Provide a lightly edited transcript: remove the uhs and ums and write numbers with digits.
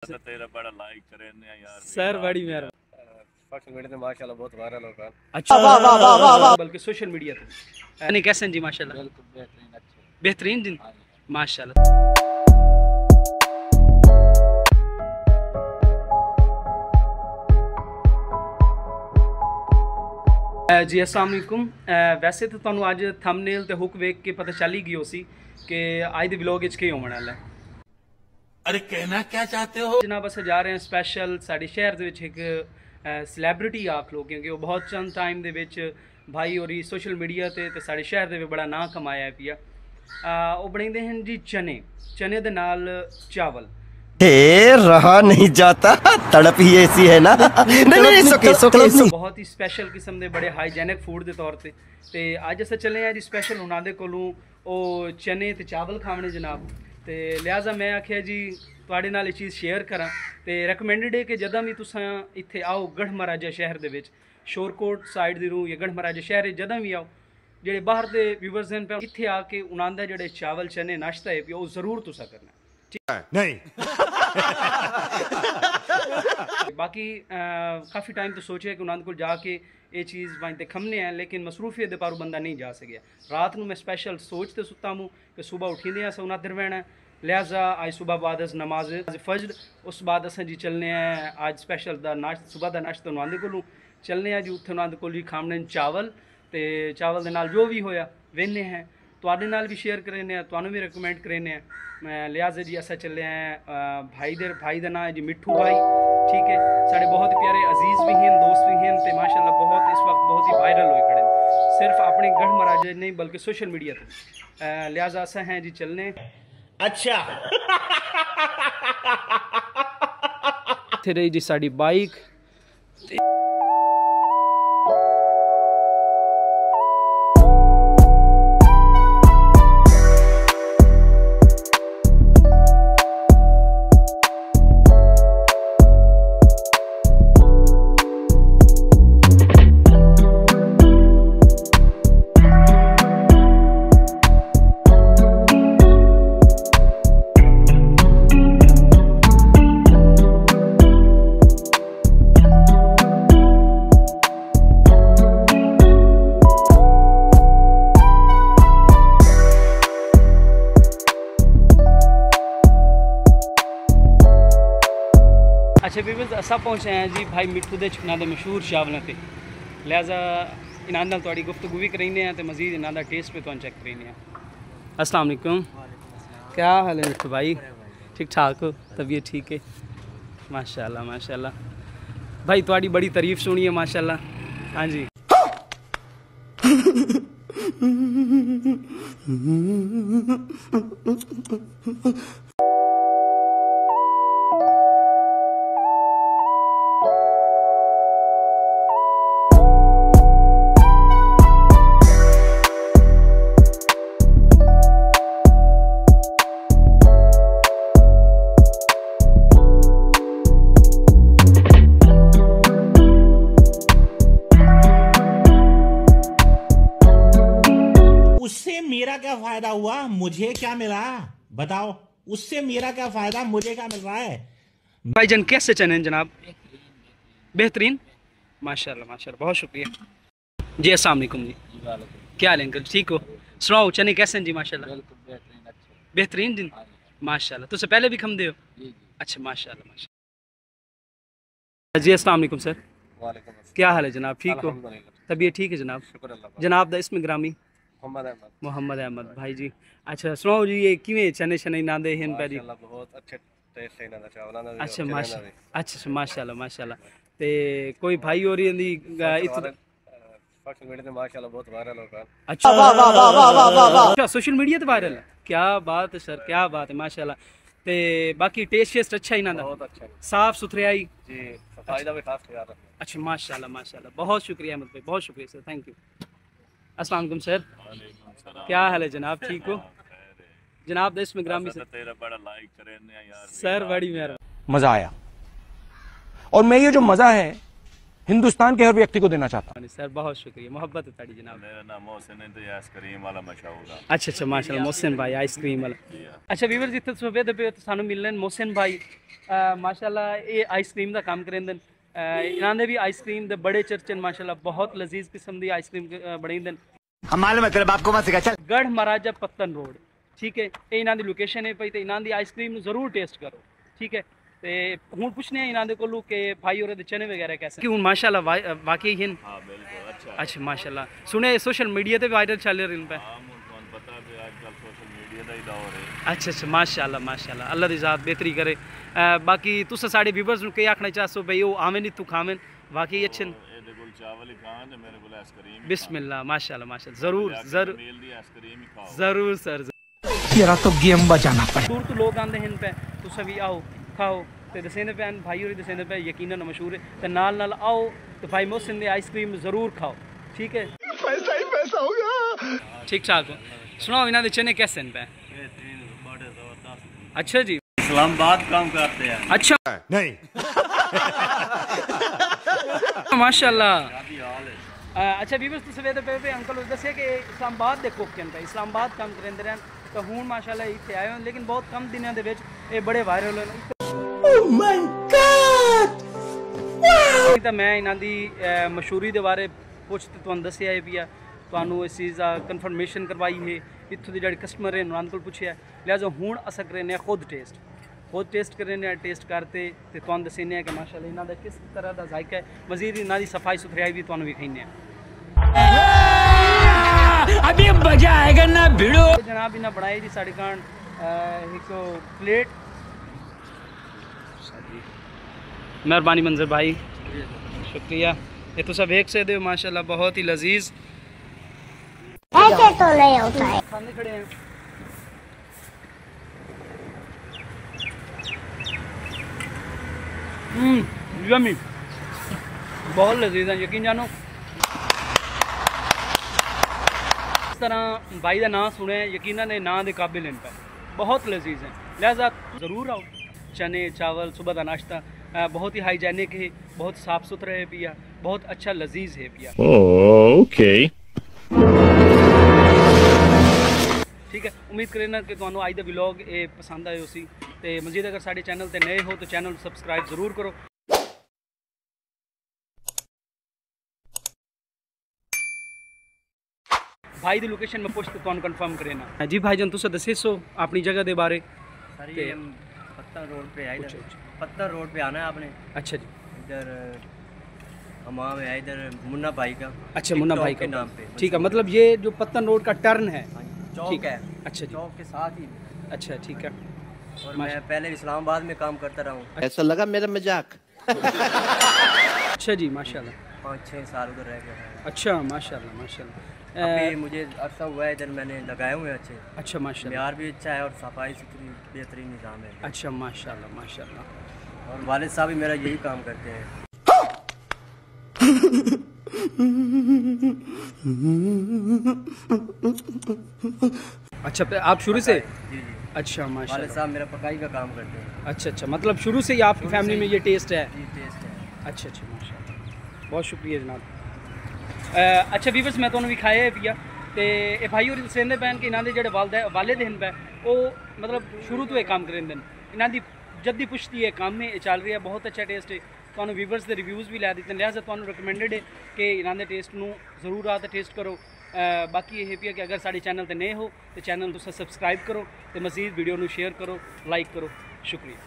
तेरा बड़ा लाइक करे यार सर बड़ी मेहरबानी। सोशल मीडिया पे माशाल्लाह बहुत वायरल होगा। अच्छा वाह वाह वाह वाह वाह, बल्कि सोशल मीडिया पे यानी कैसे हैं जी? माशाल्लाह बिल्कुल बेहतरीन, अच्छे बेहतरीन दिन माशाल्लाह। जी अस्सलाम वालेकुम। वैसे तो तुहानू अज थंबनेल ते हुक वेख के पता चल ही गई सी कि अज दे व्लॉग विच की होने वाला है। अरे कहना क्या चाहते हो जनाब अस जा रहे हैं स्पैशल साडे शहर दे विच एक सैलेब्रिटी आख लो, क्योंकि वो बहुत चंद टाइम दे विच भाई और सोशल मीडिया ते साडे शहर दे बड़ा नाम कमाया है पिया। वो बनाते हैं जी चने, चने दे नाल चावल। रहा नहीं जाता, तड़प ही ऐसी है ना। नहीं, बहुत ही स्पैशल किस्म के बड़े हाईजैनिक फूड के तौर पर ते अज अस चले हैं जी स्पैशल उन्होंने कोलों वो चने ते चावल खाने जनाब। तो लिहाजा मैं आख्या जी तुहाडे नाल चीज़ शेयर करा। तो रिकमेंडेड है कि जदा भी तुसां इत्थे आओ गढ़ महाराजा शहर दे विच शोरकोट साइड दी रूह या गढ़ महाराजा शहर जदा भी आओ, जेडे बाहर दे व्यूवर्स हैं इत्थे आके उन्हां दा जेडे चावल चने नाश्ता है वो जरूर तुसा करना नहीं। बाकी काफ़ी टाइम तो सोचे कि उन्होंने को जाके ये चीज़ वहीं खमने हैं, लेकिन मसरूफियत पारू बंदा नहीं जा सके। रात को मैं स्पैशल सोचते सुता हूँ कि सुबह उठींदे अस उन्हें रहना, लिहाजा आज सुबह बाद नमाज फजर उस बाद अस जी चलने हैं आज स्पैशल दा नाश्ता सुबह का नाश्ता उन्होंने को चलने जी उत्थे उन्होंने को जी खाने चावल तो चावल के नाल जो भी होया वेने हैं तुहाडे नाल भी शेयर करेने हैं, तुहानू भी रिकमेंड करेने हैं। लिहाजा जी असा चले हैं भाई का नाम है जी मिठू भाई, ठीक है। साढ़े बहुत प्यारे अजीज़ भी हैं, दोस्त भी हैं, तो माशाल्लाह बहुत इस वक्त बहुत ही वायरल हुए खड़े सिर्फ अपने गढ़ महाराजा नहीं बल्कि सोशल मीडिया पर। लिहाजा असा हैं जी चलने। अच्छा थे रही जी साड़ी बाइक। अच्छा व्यूअर्स असा पहुँचे हैं जी भाई मिठू दे इन्हों के मशहूर चावलों से। लिहाजा इन्होंने थोड़ी गुफ्तगू भी करेंगे हैं तो मजीद इन्हों टेस्ट पे चेक करेंगे हैं। अस्सलाम वालेकुम, क्या हाल है मिठू भाई? ठीक ठाक हो? तबीयत ठीक है? माशाल्लाह माशाल्लाह भाई थोड़ी बड़ी तारीफ सुनी है माशाल्लाह। हाँ जी उससे मेरा क्या फायदा हुआ, मुझे क्या मिला बताओ? उससे मेरा क्या फायदा, मुझे क्या मिल रहा है? भाईजान कैसे चने हैं जनाब? बेहतरीन माशाल्लाह माशाल्लाह, बहुत शुक्रिया जी। अस्सलाम वालेकुम जी, क्या हाल है अंकल? ठीक हो? सुनाओ चने कैसे हैं जी? माशाल्लाह बिल्कुल बेहतरीन, अच्छे बेहतरीन दिन माशाल्लाह। तो पहले भी खम दे हो? अच्छा माशाल्लाह माशाल्लाह जी। अस्सलाम वालेकुम सर, वालेकुम अस्सलाम। क्या हाल है जनाब? ठीक हो? तबीयत ठीक है जनाब? शुक्र अल्लाह का। जनाब दा इसमें ग्रामी मोहम्मद अहमद भाई जी। अच्छा सुनाओ जी ये किवें चने शने ना दे हैं पैरी? माशाल्लाह बहुत अच्छे टेस्ट है इन्हां दा चावलां दा। अच्छा माशाल्लाह, अच्छा माशाल्लाह माशाल्लाह। ते कोई भाई और दी सोशल मीडिया पे माशाल्लाह बहुत वायरल होगा। अच्छा वाह वाह वाह वाह वाह वाह वाह, अच्छा सोशल मीडिया पे वायरल है, क्या बात है सर, क्या बात है माशाल्लाह। ते बाकी टेस्ट शेस्ट अच्छा ही ना दा? बहुत अच्छा साफ सुथराई जी, सफाई दा भी खास ख्याल रखना। अच्छा माशाल्लाह माशाल्लाह, बहुत शुक्रिया अहमद भाई, बहुत शुक्रिया सर, थैंक यू। अस्सलाम वालेकुम सर, क्या हाल है जनाब? ठीक हो जनाब? देश में ग्रामी से तेरा बड़ा लाइक करे यार सर बड़ी मेहरबानी। मजा आया, और मैं ये जो मजा है हिंदुस्तान के हर व्यक्ति को देना चाहता हूँ। सर बहुत शुक्रिया, मोहब्बत है ताड़ी जनाब। मेरा नाम मोहसिन है तो ये आइसक्रीम वाला मशहूर है। अच्छा अच्छा माशाल्लाह मोहसिन भाई आइसक्रीम वाला। अच्छा ਵੀਵਰ ਜਿੱਥੇ ਤੁਸੀਂ ਵੇਖਦੇ ਪਏ ਹੋ ਸਾਨੂੰ ਮਿਲਣ मोहसिन भाई माशाल्लाह ये आइसक्रीम ਦਾ ਕੰਮ ਕਰਦੇ ਨੇ। ਇਹਨਾਂ ਦੇ ਵੀ ਆਈਸਕ੍ਰੀਮ ਦੇ ਬੜੇ ਚਰਚੇ ਨੇ ਮਾशाल्लाह, बहुत लजीज किस्म ਦੀ ਆਈਸਕ੍ਰੀਮ ਬਣਾਉਂਦੇ ਨੇ। मालूम है तेरे बाप को मत सिखा चल। गढ़ महाराजा पत्तन रोड, ठीक है, ये इन्हों की लोकेशन है पई, तो इन्हों की आइसक्रीम जरूर टेस्ट करो, ठीक है। तो हूँ पूछने इन्हों को कि भाई और चने वगैरह कैसे कि हूँ माशाल्लाह वाकई हैं। हाँ बिल्कुल अच्छा माशाल्लाह, सुने सोशल मीडिया पे वायरल चल रहे हैं पे। पता है आजकल सोशल मीडिया का ही दौर है। अच्छा अच्छा माशाल्लाह माशाल्लाह, अल्लाह दी ज़ात बेहतरी करे। बाकी तुस साढ़े व्यूवर्स को आखना चाहो भाई वो आवें नहीं तू खावें, वाकई अच्छे न। चावल ही खान मेरे को आइसक्रीम बिस्मिल्लाह माशाल्लाह माशाल्लाह, जरूर जरूर आइसक्रीम ही खाओ जरूर सर। तेरा तो गेम बजाना पड़े। दूर तो लोग आते हैं पे, तुस भी आओ खाओ तो दसेंदे पे भाई और दसेंदे पे यकीनन मशहूर है। तो नाल नाल आओ तो भाई मोहसिन दी आइसक्रीम जरूर खाओ, ठीक है। पैसा ही पैसा होगा। ठीक ठाक हो। सुनाओ इन्हों के चने कैसे पे? अच्छा जी, इस्लामाबाद काम करते हैं। अच्छा नहीं माशाल्लाह। अच्छा व्यूअर्स तुसीं वेखदे पे अंकल दस्सिया कि इस्लामाबाद दे कुक हैं पे, इस्लामाबाद काम करते रहन तो हूँ माशाल्लाह इत्थे आए हो, लेकिन बहुत कम दिनों दे विच ये बड़े वायरल होए। ओह माय गॉड तो मैं इन्हां दी मशहूरी दे बारे पुछ ते तुहानूं दस्सिया है पिया, तुहानूं इस चीज़ दा कन्फर्मेशन करवाई है, इत्थों दे जेह्ड़े कस्टमर हैं उन्हां कोल पुछया, लिहाजा हुण अस करने खुद टेस्ट करने टेस्ट करते तो तुहानूं दस्सने कि माशाल्लाह इन्हां दा किस तरह का जायका है। मजीद इन्हां दी सफाई सुथराई भी तुहानूं विखाइने अभी मजा आएगा ना भिड़ो। जनाब इन्हें बनाई जी साढ़े कान एक प्लेट। मेहरबानी मंजर भाई, शुक्रिया। ये तुम वेख सकते हो माशाल्लाह बहुत ही लजीज ऐसे तो नहीं होता है। खाने खड़े हैं। यम्मी, बहुत लजीज हैं, यकीन जानो। इस तरह भाई का नाम सुने यकीनन नाम के काबिल हैं पे, बहुत लजीज हैं, लिहाजा ज़रूर आओ। चने चावल सुबह का नाश्ता बहुत ही हाइजेनिक है, बहुत साफ़ सुथरा है पिया, बहुत अच्छा लजीज है पिया। ओके ठीक है, उम्मीद करें कि तुहानूं अज दा व्लॉग ये पसंद आए उसी। तो मजीद अगर साढ़े चैनल पर नए हो तो चैनल सबसक्राइब ज़रूर करो। भाई दी लोकेशन में पुछ तो कन्फर्म करेना जी। भाई जान तुस दसे सो अपनी जगह के बारे। सर ये पत्तन रोड पे है, इधर पत्तन रोड पे आना है आपने। अच्छा जी, इधर हमाम है, इधर मुन्ना भाई का। अच्छा मुन्ना भाई के का नाम पे। ठीक है, मतलब ये जो पत्तन रोड का टर्न है चौक है। अच्छा जी, चौक के साथ ही। अच्छा ठीक है। और मैं पहले इस्लामाबाद में काम करता रहा हूँ। ऐसा लगा मेरा मजाक। अच्छा जी माशाल्लाह, 5-6 साल उधर रह गया। अच्छा माशाल्लाह माशाल्लाह। अभी मुझे अरसा हुआ है इधर मैंने लगाए हुए अच्छे। अच्छा माशाल्लाह, म्यार भी अच्छा है और सफाई सुथरी बेहतरीन निज़ाम है। अच्छा माशाल्लाह माशाल्लाह। और वालिद साहब भी मेरा यही काम करते हैं। अच्छा आप शुरू से? जी जी। अच्छा वालिद माशाल्लाह। साहब मेरा पकाई का काम करते हैं। अच्छा अच्छा, मतलब शुरू से ही आपकी फैमिली में ये टेस्ट है? जी टेस्ट है। अच्छा अच्छा माशाल्लाह, बहुत शुक्रिया जनाब। अच्छा व्यूअर्स मैं तुहानूं विखाया है पिया ते ये भाई होरी दस्सदे पैन कि इन्हां दे जेह्ड़े वालिद हैं पे ओह् मतलब शुरू तो ये काम करेंदे न। इन्हां दी जद्दी पुश्ती है काम में चल रही है, बहुत अच्छा टेस्ट है। तुहानूं व्यूअर्स के रिव्यूज़ भी लै दित्ते, लिहाजा तुहानूं रिकमेंडेड है कि इन्हां दे टेस्ट नूं जरूर आ टेस्ट करो। बाकी ये है कि अगर साढ़े चैनल पर नए हो तो चैनल तुस सब्सक्राइब करो तो मजीद वीडियो नूं शेयर करो, लाइक करो। शुक्रिया।